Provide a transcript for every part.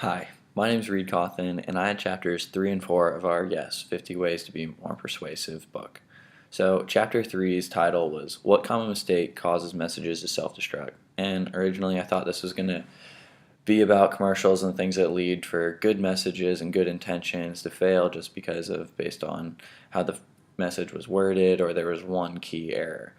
Hi, my name is Reed Cawthon, and I had chapters 3 and 4 of our 50 Ways to Be More Persuasive book. So, chapter 3's title was What Common Mistake Causes Messages to Self-Destruct? And originally I thought this was going to be about commercials and things that lead for good messages and good intentions to fail just because of based on how the message was worded or there was one key error.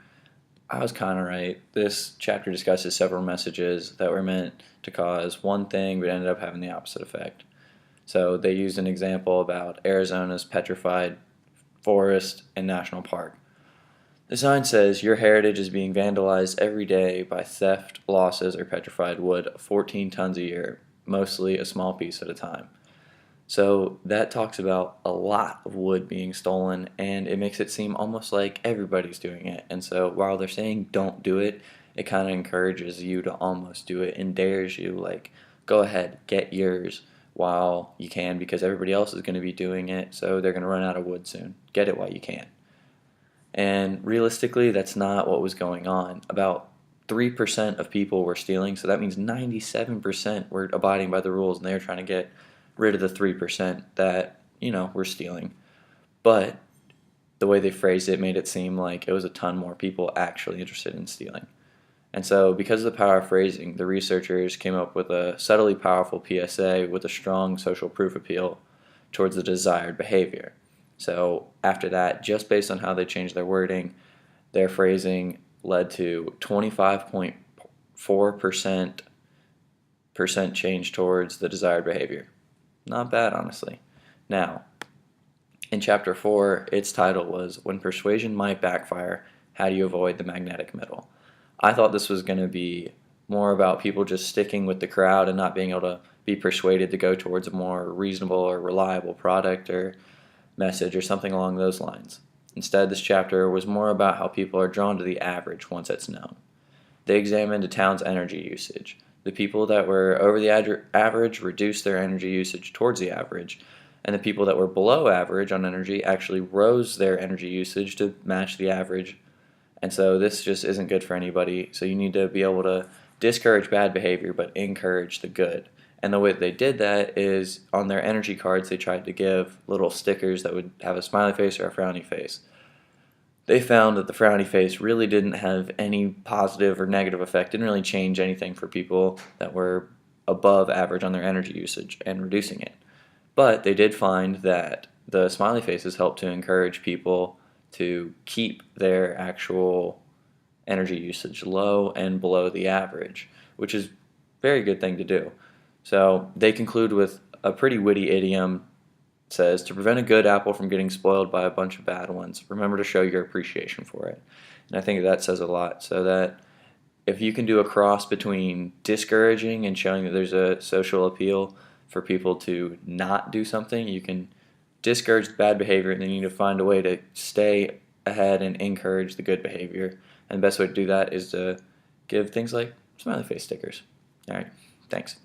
I was kind of right. This chapter discusses several messages that were meant to cause one thing but ended up having the opposite effect. So they used an example about Arizona's petrified forest and national park. The sign says your heritage is being vandalized every day by theft, losses, or petrified wood 14 tons a year, mostly a small piece at a time. So that talks about a lot of wood being stolen, and it makes it seem almost like everybody's doing it. And so while they're saying don't do it, it kind of encourages you to almost do it and dares you, like, go ahead, get yours while you can because everybody else is going to be doing it, so they're going to run out of wood soon. Get it while you can. And realistically, that's not what was going on. About 3% of people were stealing, so that means 97% were abiding by the rules, and they were trying to get rid of the 3% that, were stealing. But the way they phrased it made it seem like it was a ton more people actually interested in stealing. And so, because of the power of phrasing, the researchers came up with a subtly powerful PSA with a strong social proof appeal towards the desired behavior. So, after that, just based on how they changed their wording, their phrasing led to 25.4% change towards the desired behavior. Not bad, honestly. Now, in chapter 4, its title was When Persuasion Might Backfire, How Do You Avoid the Magnetic Middle? I thought this was going to be more about people just sticking with the crowd and not being able to be persuaded to go towards a more reasonable or reliable product or message or something along those lines. Instead, this chapter was more about how people are drawn to the average once it's known. They examined a town's energy usage. The people that were over the average reduced their energy usage towards the average, and the people that were below average on energy actually rose their energy usage to match the average. And so this just isn't good for anybody. So you need to be able to discourage bad behavior but encourage the good. And the way that they did that is on their energy cards they tried to give little stickers that would have a smiley face or a frowny face. They found that the frowny face really didn't have any positive or negative effect, didn't really change anything for people that were above average on their energy usage and reducing it. But they did find that the smiley faces helped to encourage people to keep their actual energy usage low and below the average, which is a very good thing to do. So they conclude with a pretty witty idiom. Says, to prevent a good apple from getting spoiled by a bunch of bad ones, remember to show your appreciation for it. And I think that says a lot, so that if you can do a cross between discouraging and showing that there's a social appeal for people to not do something, you can discourage the bad behavior and then you need to find a way to stay ahead and encourage the good behavior. And the best way to do that is to give things like smiley face stickers. All right, thanks.